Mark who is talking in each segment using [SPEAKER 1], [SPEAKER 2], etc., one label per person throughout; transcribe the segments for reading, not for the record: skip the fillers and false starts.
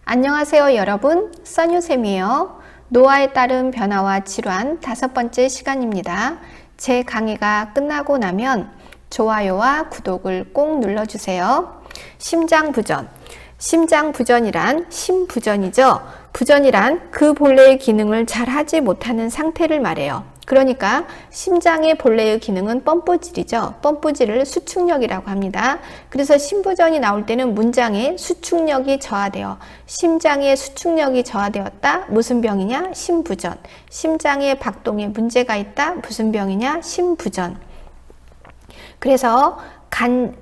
[SPEAKER 1] 안녕하세요 여러분, 써뉴쌤이에요. 노화에 따른 변화와 질환 5번째 시간입니다. 제 강의가 끝나고 나면 좋아요와 구독을 꼭 눌러주세요. 심장부전. 심장부전이란 심부전이죠. 부전이란 그 본래의 기능을 잘 하지 못하는 상태를 말해요. 그러니까 심장의 본래의 기능은 펌프질이죠. 펌프질을 수축력이라고 합니다. 그래서 심부전이 나올 때는 문장에 수축력이 저하돼요. 심장의 수축력이 저하되었다. 무슨 병이냐? 심부전. 심장의 박동에 문제가 있다. 무슨 병이냐? 심부전. 그래서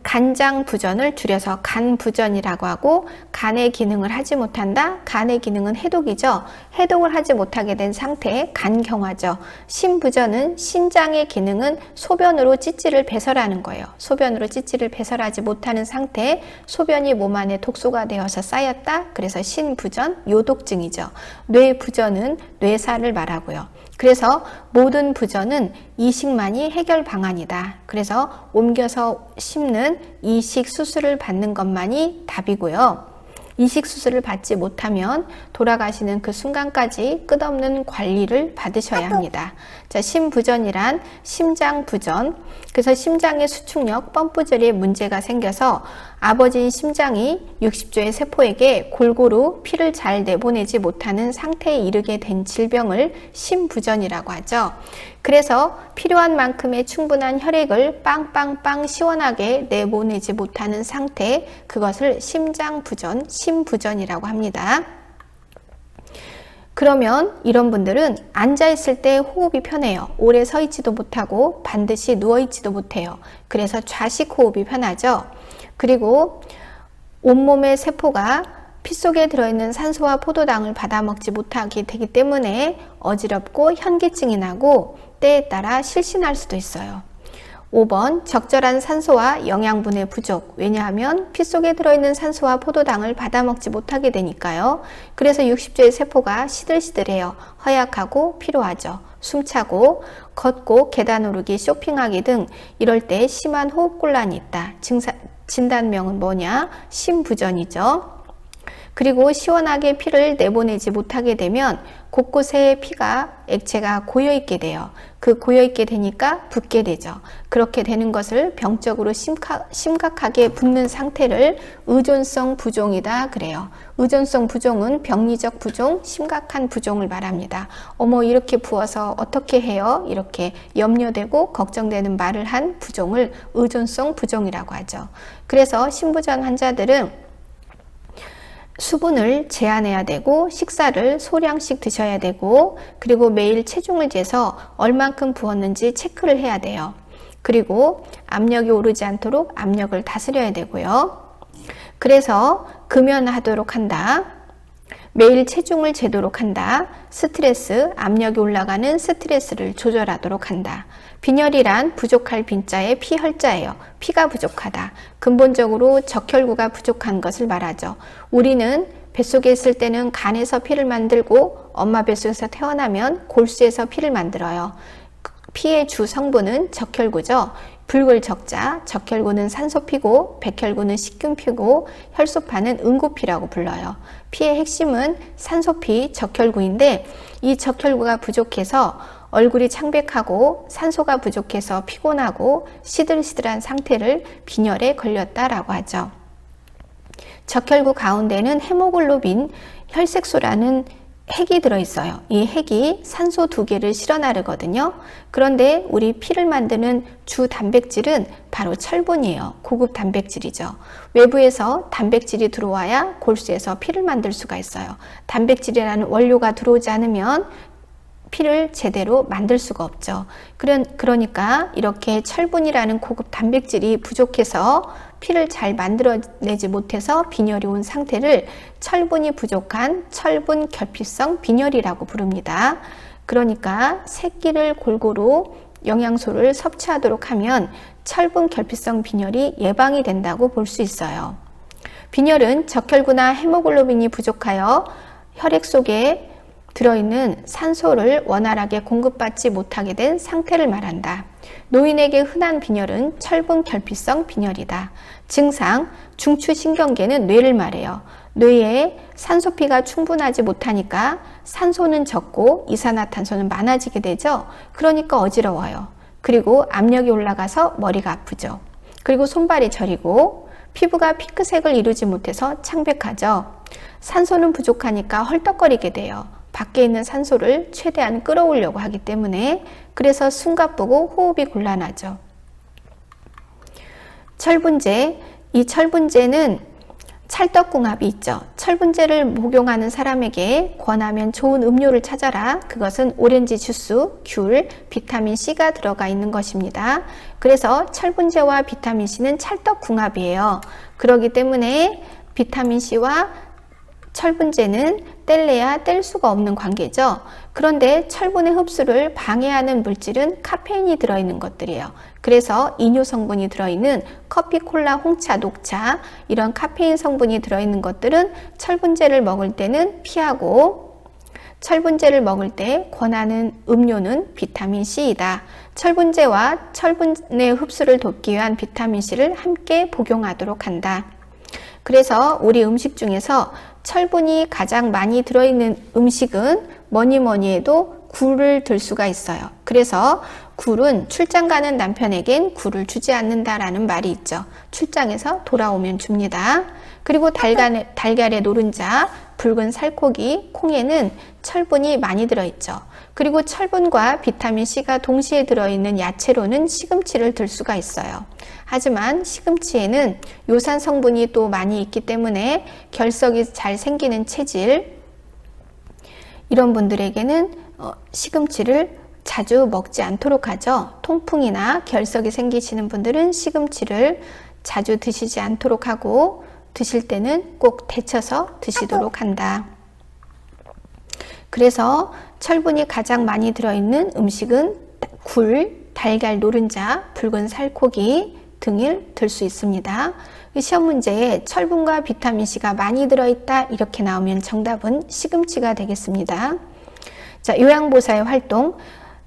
[SPEAKER 1] 간장부전을 줄여서 간부전이라고 하고, 간의 기능을 하지 못한다. 간의 기능은 해독이죠. 해독을 하지 못하게 된 상태, 간경화죠. 심부전은 신장의 기능은 소변으로 찌찌를 배설하는 거예요. 소변으로 찌찌를 배설하지 못하는 상태, 소변이 몸 안에 독소가 되어서 쌓였다. 그래서 신부전, 요독증이죠. 뇌부전은 뇌사를 말하고요. 그래서 모든 부전은 이식만이 해결 방안이다. 그래서 옮겨서 심는 이식 수술을 받는 것만이 답이고요. 이식 수술을 받지 못하면 돌아가시는 그 순간까지 끝없는 관리를 받으셔야 합니다. 자, 심부전이란 심장부전. 그래서 심장의 수축력, 펌프질에 문제가 생겨서 아버지인 심장이 60조의 세포에게 골고루 피를 잘 내보내지 못하는 상태에 이르게 된 질병을 심부전이라고 하죠. 그래서 필요한 만큼의 충분한 혈액을 빵빵빵 시원하게 내보내지 못하는 상태, 그것을 심장부전, 심부전이라고 합니다. 그러면 이런 분들은 앉아있을 때 호흡이 편해요. 오래 서 있지도 못하고 반드시 누워 있지도 못해요. 그래서 좌식 호흡이 편하죠. 그리고 온몸의 세포가 피 속에 들어있는 산소와 포도당을 받아먹지 못하게 되기 때문에 어지럽고 현기증이 나고 때에 따라 실신할 수도 있어요. 5번, 적절한 산소와 영양분의 부족. 왜냐하면 피 속에 들어있는 산소와 포도당을 받아먹지 못하게 되니까요. 그래서 60조의 세포가 시들시들해요. 허약하고 피로하죠. 숨차고 걷고 계단 오르기, 쇼핑하기 등 이럴 때 심한 호흡곤란이 있다. 진단명은 뭐냐? 심부전이죠. 그리고 시원하게 피를 내보내지 못하게 되면 곳곳에 피가, 액체가 고여있게 돼요. 그 고여있게 되니까 붓게 되죠. 그렇게 되는 것을 병적으로 심각하게 붓는 상태를 의존성 부종이다 그래요. 의존성 부종은 병리적 부종, 심각한 부종을 말합니다. 어머, 이렇게 부어서 어떻게 해요? 이렇게 염려되고 걱정되는 말을 한 부종을 의존성 부종이라고 하죠. 그래서 심부전 환자들은 수분을 제한해야 되고, 식사를 소량씩 드셔야 되고, 그리고 매일 체중을 재서 얼만큼 부었는지 체크를 해야 돼요. 그리고 압력이 오르지 않도록 압력을 다스려야 되고요. 그래서 금연하도록 한다. 매일 체중을 재도록 한다. 스트레스, 압력이 올라가는 스트레스를 조절하도록 한다. 빈혈이란 부족할 빈자에 피혈자예요. 피가 부족하다. 근본적으로 적혈구가 부족한 것을 말하죠. 우리는 뱃속에 있을 때는 간에서 피를 만들고 엄마 뱃속에서 태어나면 골수에서 피를 만들어요. 피의 주 성분은 적혈구죠. 붉을적자, 적혈구는 산소피고 백혈구는 식균피고 혈소파는 응고피라고 불러요. 피의 핵심은 산소피, 적혈구인데 이 적혈구가 부족해서 얼굴이 창백하고 산소가 부족해서 피곤하고 시들시들한 상태를 빈혈에 걸렸다라고 하죠. 적혈구 가운데는 헤모글로빈, 혈색소라는 핵이 들어있어요. 이 핵이 산소 2개를 실어 나르거든요. 그런데 우리 피를 만드는 주 단백질은 바로 철분이에요. 고급 단백질이죠. 외부에서 단백질이 들어와야 골수에서 피를 만들 수가 있어요. 단백질이라는 원료가 들어오지 않으면 피를 제대로 만들 수가 없죠. 그러니까 이렇게 철분이라는 고급 단백질이 부족해서 피를 잘 만들어내지 못해서 빈혈이 온 상태를 철분이 부족한 철분 결핍성 빈혈이라고 부릅니다. 그러니까 새끼를 골고루 영양소를 섭취하도록 하면 철분 결핍성 빈혈이 예방이 된다고 볼 수 있어요. 빈혈은 적혈구나 헤모글로빈이 부족하여 혈액 속에 들어있는 산소를 원활하게 공급받지 못하게 된 상태를 말한다. 노인에게 흔한 빈혈은 철분 결핍성 빈혈이다. 증상, 중추신경계는 뇌를 말해요. 뇌에 산소피가 충분하지 못하니까 산소는 적고 이산화탄소는 많아지게 되죠. 그러니까 어지러워요. 그리고 압력이 올라가서 머리가 아프죠. 그리고 손발이 저리고 피부가 핑크색을 이루지 못해서 창백하죠. 산소는 부족하니까 헐떡거리게 돼요. 밖에 있는 산소를 최대한 끌어오려고 하기 때문에. 그래서 숨가쁘고 호흡이 곤란하죠. 철분제, 이 철분제는 찰떡궁합이 있죠. 철분제를 복용하는 사람에게 권하면 좋은 음료를 찾아라. 그것은 오렌지 주스, 귤, 비타민C가 들어가 있는 것입니다. 그래서 철분제와 비타민C는 찰떡궁합이에요. 그렇기 때문에 비타민C와 철분제는 뗄래야 뗄 수가 없는 관계죠. 그런데 철분의 흡수를 방해하는 물질은 카페인이 들어있는 것들이에요. 그래서 이뇨 성분이 들어있는 커피, 콜라, 홍차, 녹차 이런 카페인 성분이 들어있는 것들은 철분제를 먹을 때는 피하고, 철분제를 먹을 때 권하는 음료는 비타민C이다. 철분제와 철분의 흡수를 돕기 위한 비타민C를 함께 복용하도록 한다. 그래서 우리 음식 중에서 철분이 가장 많이 들어있는 음식은 뭐니 해도 굴을 들 수가 있어요. 그래서 굴은 출장 가는 남편에겐 굴을 주지 않는다라는 말이 있죠. 출장에서 돌아오면 줍니다. 그리고 달걀의 노른자, 붉은 살코기, 콩에는 철분이 많이 들어있죠. 그리고 철분과 비타민C가 동시에 들어있는 야채로는 시금치를 들 수가 있어요. 하지만 시금치에는 요산 성분이 또 많이 있기 때문에 결석이 잘 생기는 체질, 이런 분들에게는 시금치를 자주 먹지 않도록 하죠. 통풍이나 결석이 생기시는 분들은 시금치를 자주 드시지 않도록 하고, 드실 때는 꼭 데쳐서 드시도록 한다. 그래서 철분이 가장 많이 들어있는 음식은 굴, 달걀 노른자, 붉은 살코기 등을 들 수 있습니다. 시험 문제에 철분과 비타민C가 많이 들어있다 이렇게 나오면 정답은 시금치가 되겠습니다. 자, 요양보사의 활동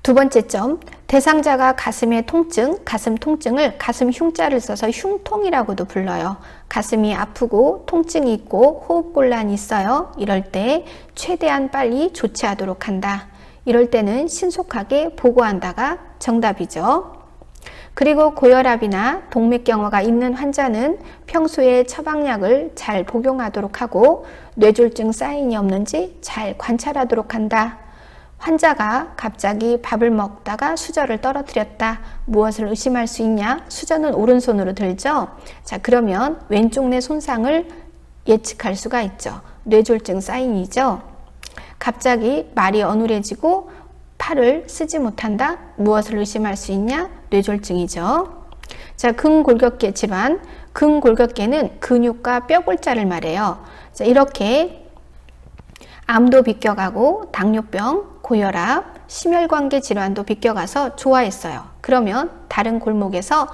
[SPEAKER 1] 두 번째 점, 대상자가 가슴의 통증, 가슴 통증을 가슴 흉자를 써서 흉통이라고도 불러요. 가슴이 아프고 통증이 있고 호흡곤란이 있어요. 이럴 때 최대한 빨리 조치하도록 한다. 이럴 때는 신속하게 보고한다가 정답이죠. 그리고 고혈압이나 동맥경화가 있는 환자는 평소에 처방약을 잘 복용하도록 하고 뇌졸중 사인이 없는지 잘 관찰하도록 한다. 환자가 갑자기 밥을 먹다가 수저를 떨어뜨렸다. 무엇을 의심할 수 있냐? 수저는 오른손으로 들죠? 자, 그러면 왼쪽 뇌 손상을 예측할 수가 있죠. 뇌졸중 사인이죠. 갑자기 말이 어눌해지고 팔을 쓰지 못한다. 무엇을 의심할 수 있냐? 뇌졸중이죠. 자, 근골격계 질환. 근골격계는 근육과 뼈골자를 말해요. 자, 이렇게 암도 비껴가고 당뇨병, 고혈압, 심혈관계 질환도 비껴가서 좋아했어요. 그러면 다른 골목에서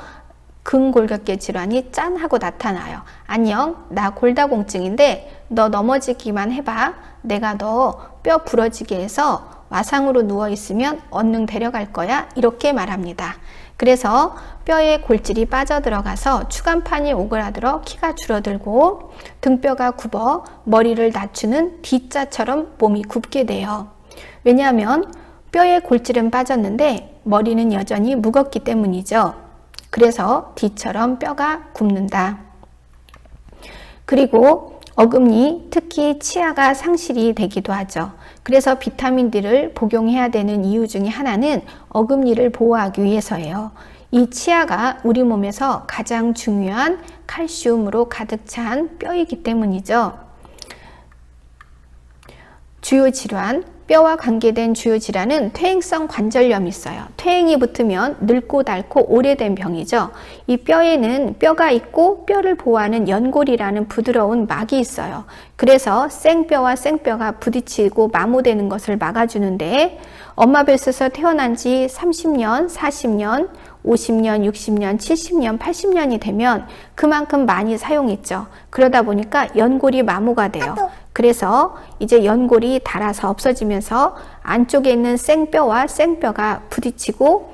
[SPEAKER 1] 근골격계 질환이 짠 하고 나타나요. 안녕, 나 골다공증인데 너 넘어지기만 해봐. 내가 너 뼈 부러지게 해서 와상으로 누워있으면 얼른 데려갈 거야. 이렇게 말합니다. 그래서 뼈에 골질이 빠져들어가서 추간판이 오그라들어 키가 줄어들고 등뼈가 굽어 머리를 낮추는 D자처럼 몸이 굽게 돼요. 왜냐하면 뼈에 골질은 빠졌는데 머리는 여전히 무겁기 때문이죠. 그래서 D처럼 뼈가 굽는다. 그리고 어금니, 특히 치아가 상실이 되기도 하죠. 그래서 비타민 D를 복용해야 되는 이유 중에 하나는 어금니를 보호하기 위해서예요. 이 치아가 우리 몸에서 가장 중요한 칼슘으로 가득 찬 뼈이기 때문이죠. 주요 질환, 뼈와 관계된 주요 질환은 퇴행성 관절염이 있어요. 퇴행이 붙으면 늙고 닳고 오래된 병이죠. 이 뼈에는 뼈가 있고 뼈를 보호하는 연골이라는 부드러운 막이 있어요. 그래서 생뼈와 생뼈가 부딪히고 마모되는 것을 막아주는데 엄마 뱃에서 태어난 지 30년, 40년, 50년, 60년, 70년, 80년이 되면 그만큼 많이 사용했죠. 그러다 보니까 연골이 마모가 돼요. 그래서 이제 연골이 닳아서 없어지면서 안쪽에 있는 생뼈와 생뼈가 부딪히고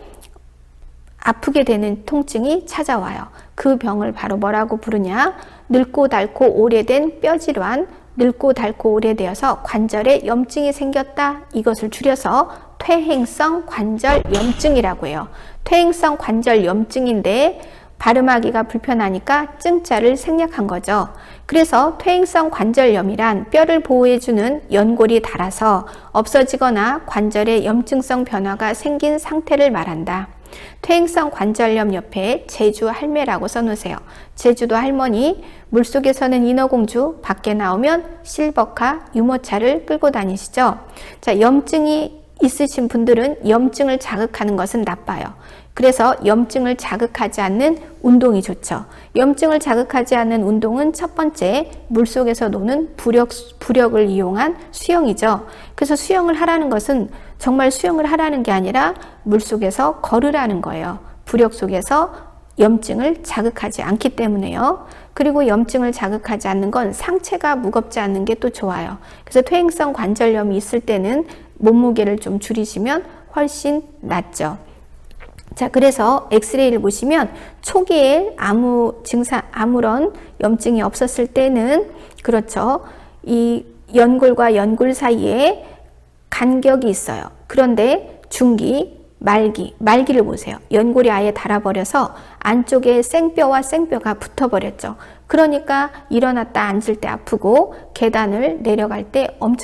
[SPEAKER 1] 아프게 되는 통증이 찾아와요. 그 병을 바로 뭐라고 부르냐? 늙고 닳고 오래된 뼈질환, 늙고 닳고 오래되어서 관절에 염증이 생겼다. 이것을 줄여서 퇴행성 관절염증이라고 해요. 퇴행성 관절염증인데 발음하기가 불편하니까 증자를 생략한 거죠. 그래서 퇴행성 관절염이란 뼈를 보호해주는 연골이 닳아서 없어지거나 관절에 염증성 변화가 생긴 상태를 말한다. 퇴행성 관절염 옆에 제주 할매라고 써놓으세요. 제주도 할머니, 물속에서는 인어공주, 밖에 나오면 실버카, 유모차를 끌고 다니시죠. 자, 염증이 있으신 분들은 염증을 자극하는 것은 나빠요. 그래서 염증을 자극하지 않는 운동이 좋죠. 염증을 자극하지 않는 운동은 첫 번째, 물속에서 노는 부력을 이용한 수영이죠. 그래서 수영을 하라는 것은 정말 수영을 하라는 게 아니라 물속에서 걸으라는 거예요. 부력 속에서 염증을 자극하지 않기 때문에요. 그리고 염증을 자극하지 않는 건 상체가 무겁지 않는 게 또 좋아요. 그래서 퇴행성 관절염이 있을 때는 몸무게를 좀 줄이시면 훨씬 낫죠. 자, 그래서 엑스레이를 보시면 초기에 아무런 염증이 없었을 때는 그렇죠. 이 연골과 연골 사이에 간격이 있어요. 그런데 중기, 말기를 보세요. 연골이 아예 닳아버려서 안쪽에 생뼈와 생뼈가 붙어버렸죠. 그러니까 일어났다 앉을 때 아프고 계단을 내려갈 때 엄청